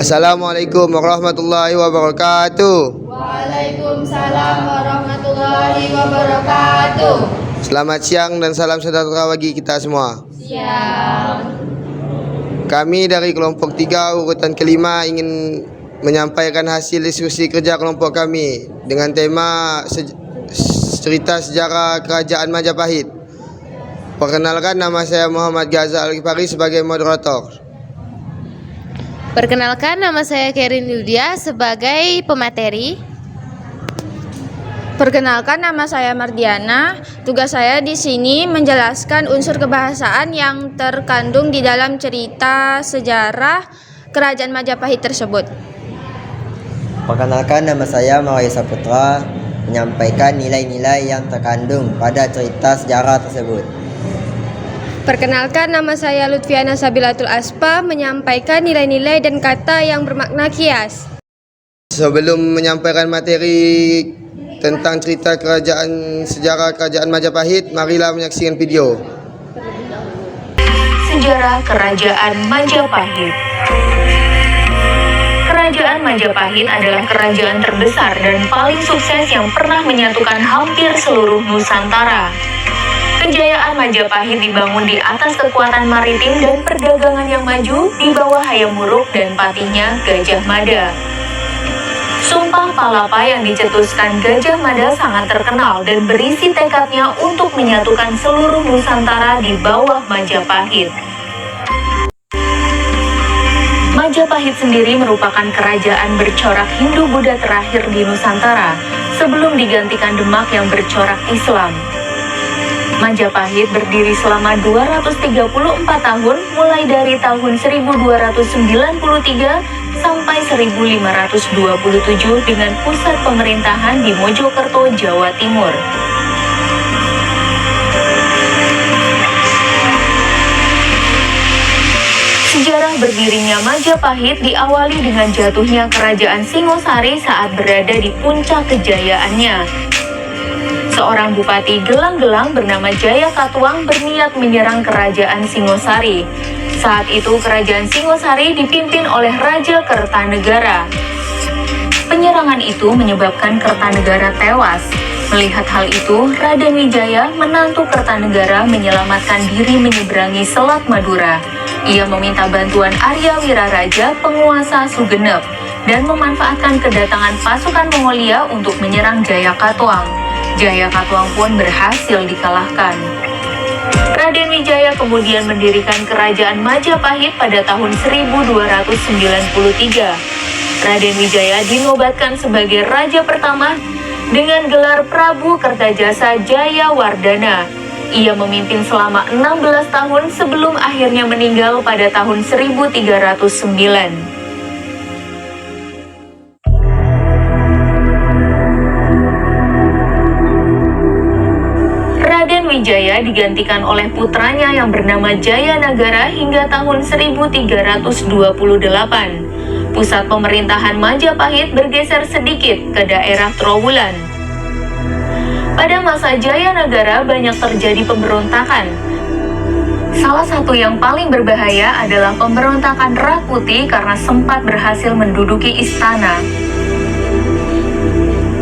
Assalamualaikum warahmatullahi wabarakatuh. Waalaikumsalam warahmatullahi wabarakatuh. Selamat siang dan salam sejahtera bagi kita semua. Siang. Kami dari kelompok 3 urutan kelima ingin menyampaikan hasil diskusi kerja kelompok kami dengan tema cerita sejarah Kerajaan Majapahit. Perkenalkan, nama saya Muhammad Ghazal Al-Ghifari sebagai moderator. Perkenalkan, nama saya Kerin Yudia sebagai pemateri. Perkenalkan, nama saya Mardiana. Tugas saya di sini menjelaskan unsur kebahasaan yang terkandung di dalam cerita sejarah Kerajaan Majapahit tersebut. Perkenalkan, nama saya Maria Saputra, menyampaikan nilai-nilai yang terkandung pada cerita sejarah tersebut. Perkenalkan, nama saya Lutfiana Sabilatul Aspa, menyampaikan nilai-nilai dan kata yang bermakna kias. Sebelum menyampaikan materi tentang cerita sejarah Kerajaan Majapahit, marilah menyaksikan video. Sejarah Kerajaan Majapahit. Kerajaan Majapahit adalah kerajaan terbesar dan paling sukses yang pernah menyatukan hampir seluruh Nusantara. Kejayaan Majapahit dibangun di atas kekuatan maritim dan perdagangan yang maju di bawah Hayam Wuruk dan patihnya Gajah Mada. Sumpah Palapa yang dicetuskan Gajah Mada sangat terkenal dan berisi tekadnya untuk menyatukan seluruh Nusantara di bawah Majapahit. Majapahit sendiri merupakan kerajaan bercorak Hindu-Buddha terakhir di Nusantara sebelum digantikan Demak yang bercorak Islam. Majapahit berdiri selama 234 tahun mulai dari tahun 1293 sampai 1527 dengan pusat pemerintahan di Mojokerto, Jawa Timur. Sejarah berdirinya Majapahit diawali dengan jatuhnya Kerajaan Singosari saat berada di puncak kejayaannya. Seorang bupati gelang-gelang bernama Jaya Katuang berniat menyerang Kerajaan Singosari. Saat itu Kerajaan Singosari dipimpin oleh Raja Kertanegara. Penyerangan itu menyebabkan Kertanegara tewas. Melihat hal itu, Raden Wijaya, menantu Kertanegara, menyelamatkan diri menyeberangi Selat Madura. Ia meminta bantuan Arya Wiraraja, penguasa Sugenep, dan memanfaatkan kedatangan pasukan Mongolia untuk menyerang Jaya Katuang. Jaya Katuang pun berhasil dikalahkan. Raden Wijaya kemudian mendirikan Kerajaan Majapahit pada tahun 1293. Raden Wijaya dinobatkan sebagai raja pertama dengan gelar Prabu Kertajasa Jayawardana. Ia memimpin selama 16 tahun sebelum akhirnya meninggal pada tahun 1309. Raden Wijaya digantikan oleh putranya yang bernama Jayanagara hingga tahun 1328. Pusat pemerintahan Majapahit bergeser sedikit ke daerah Trowulan. Pada masa Jayanagara banyak terjadi pemberontakan. Salah satu yang paling berbahaya adalah pemberontakan Rakuti karena sempat berhasil menduduki istana.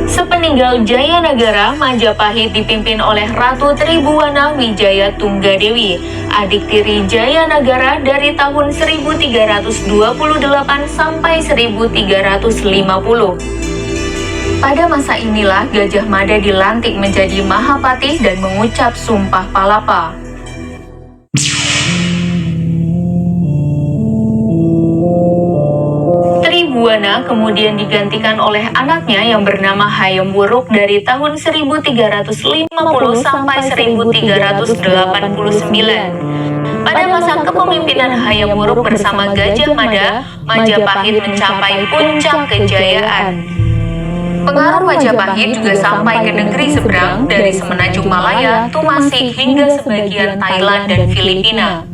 Sepeninggal Jayanagara, Majapahit dipimpin oleh Ratu Tribuwana Wijaya Tunggadewi, adik tiri Jayanagara dari tahun 1328 sampai 1350. Pada masa inilah Gajah Mada dilantik menjadi Mahapatih dan mengucap Sumpah Palapa. Tribuwana kemudian digantikan oleh anaknya yang bernama Hayam Wuruk dari tahun 1350 sampai 1389. Pada masa kepemimpinan Hayam Wuruk bersama Gajah Mada, Majapahit mencapai puncak kejayaan. Pengaruh Majapahit juga sampai ke negeri seberang dari semenanjung Malaya, Tumasik hingga sebagian Thailand dan Filipina.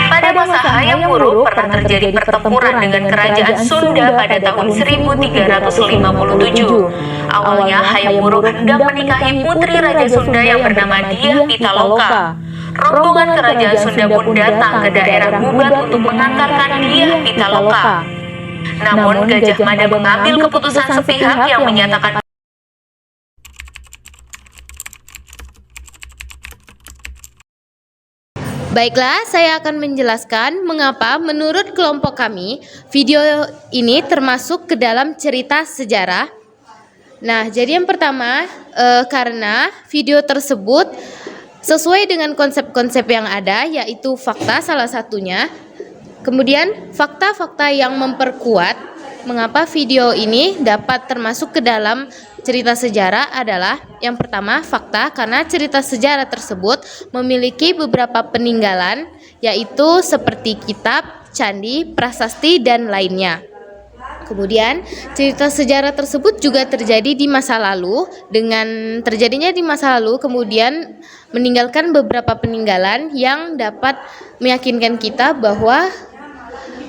Pada masa Hayam Wuruk pernah terjadi pertempuran dengan kerajaan Sunda pada tahun 1357. Awalnya Hayam Wuruk hendak menikahi putri Raja Sunda yang bernama Diah Pitaloka. Rombongan kerajaan Sunda pun datang ke daerah Bubat untuk mengantarkan Diah Pitaloka. Namun Gajah Mada mengambil keputusan sepihak yang menyatakan Baiklah, saya akan menjelaskan mengapa menurut kelompok kami video ini termasuk ke dalam cerita sejarah. Nah, jadi yang pertama karena video tersebut sesuai dengan konsep-konsep yang ada, yaitu fakta salah satunya. Kemudian fakta-fakta yang memperkuat mengapa video ini dapat termasuk ke dalam cerita sejarah adalah yang pertama fakta karena cerita sejarah tersebut memiliki beberapa peninggalan, yaitu seperti kitab, candi, prasasti, dan lainnya. Kemudian cerita sejarah tersebut juga terjadi di masa lalu. Dengan terjadinya di masa lalu kemudian meninggalkan beberapa peninggalan yang dapat meyakinkan kita bahwa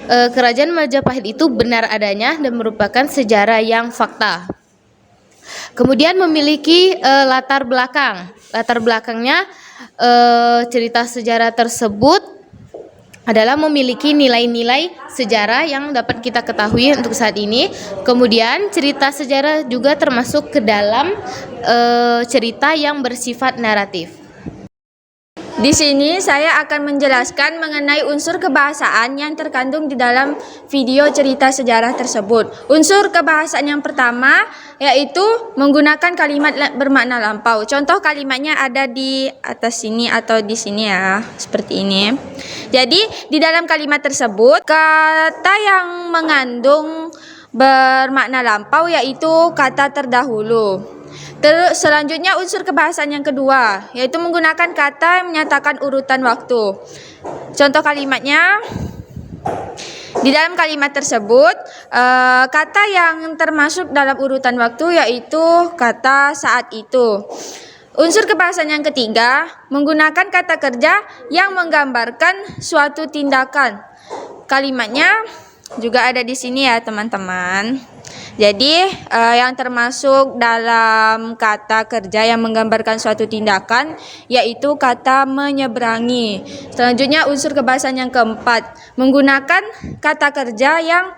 kerajaan Majapahit itu benar adanya dan merupakan sejarah yang fakta. Kemudian memiliki latar belakang. Latar belakangnya cerita sejarah tersebut adalah memiliki nilai-nilai sejarah yang dapat kita ketahui untuk saat ini. Kemudian cerita sejarah juga termasuk ke dalam cerita yang bersifat naratif. Di sini saya akan menjelaskan mengenai unsur kebahasaan yang terkandung di dalam video cerita sejarah tersebut. Unsur kebahasaan yang pertama yaitu menggunakan kalimat bermakna lampau. Contoh kalimatnya ada di atas sini atau di sini ya, seperti ini. Jadi di dalam kalimat tersebut kata yang mengandung bermakna lampau yaitu kata terdahulu. Terus selanjutnya unsur kebahasaan yang kedua yaitu menggunakan kata yang menyatakan urutan waktu. Contoh kalimatnya di dalam kalimat tersebut kata yang termasuk dalam urutan waktu yaitu kata saat itu. Unsur kebahasaan yang ketiga menggunakan kata kerja yang menggambarkan suatu tindakan. Kalimatnya juga ada di sini ya teman-teman. Jadi yang termasuk dalam kata kerja yang menggambarkan suatu tindakan yaitu kata menyeberangi. Selanjutnya unsur kebahasaan yang keempat menggunakan kata kerja yang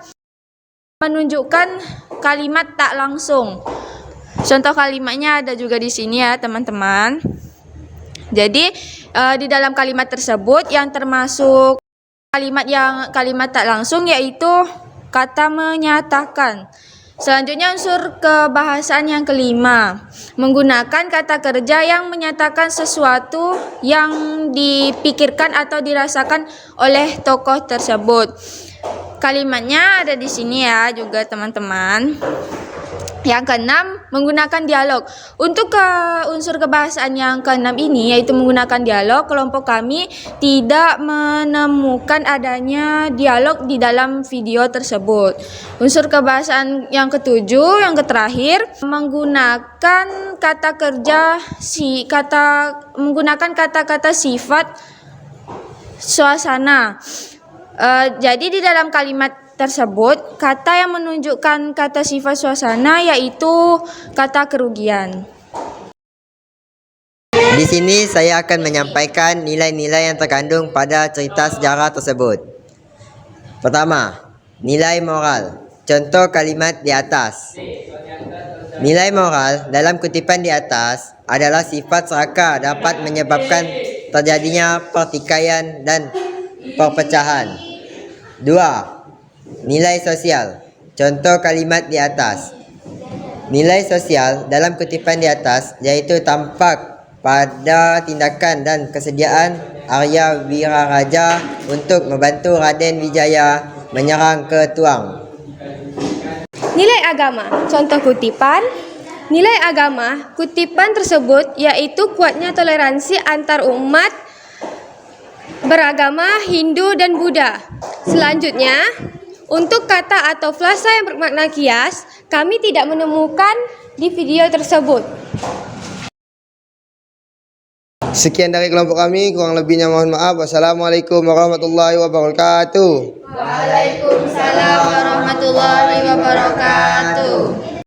menunjukkan kalimat tak langsung. Contoh kalimatnya ada juga di sini ya teman-teman. Jadi di dalam kalimat tersebut yang termasuk kalimat tak langsung yaitu kata menyatakan. Selanjutnya unsur kebahasaan yang kelima menggunakan kata kerja yang menyatakan sesuatu yang dipikirkan atau dirasakan oleh tokoh tersebut. Kalimatnya ada di sini ya juga teman-teman. Yang keenam menggunakan dialog. Untuk unsur kebahasaan yang keenam ini yaitu menggunakan dialog, kelompok kami tidak menemukan adanya dialog di dalam video tersebut. Unsur kebahasaan yang ketujuh, yang terakhir menggunakan kata kerja menggunakan kata-kata sifat suasana. Jadi di dalam kalimat tersebut kata yang menunjukkan kata sifat suasana yaitu kata kerugian. Di sini saya akan menyampaikan nilai-nilai yang terkandung pada cerita sejarah tersebut. Pertama, nilai moral. Contoh kalimat di atas. Nilai moral dalam kutipan di atas adalah sifat serakah dapat menyebabkan terjadinya pertikaian dan perpecahan. 2. Nilai sosial. Contoh kalimat di atas. Nilai sosial dalam kutipan di atas yaitu tampak pada tindakan dan kesediaan Arya Wiraraja untuk membantu Raden Wijaya menyerang ke Tuang. Nilai agama. Contoh kutipan. Nilai agama kutipan tersebut yaitu kuatnya toleransi antar umat beragama Hindu dan Buddha. Selanjutnya, untuk kata atau frasa yang bermakna kias, kami tidak menemukan di video tersebut. Sekian dari kelompok kami, kurang lebihnya mohon maaf. Wassalamualaikum warahmatullahi wabarakatuh. Waalaikumsalam warahmatullahi wabarakatuh.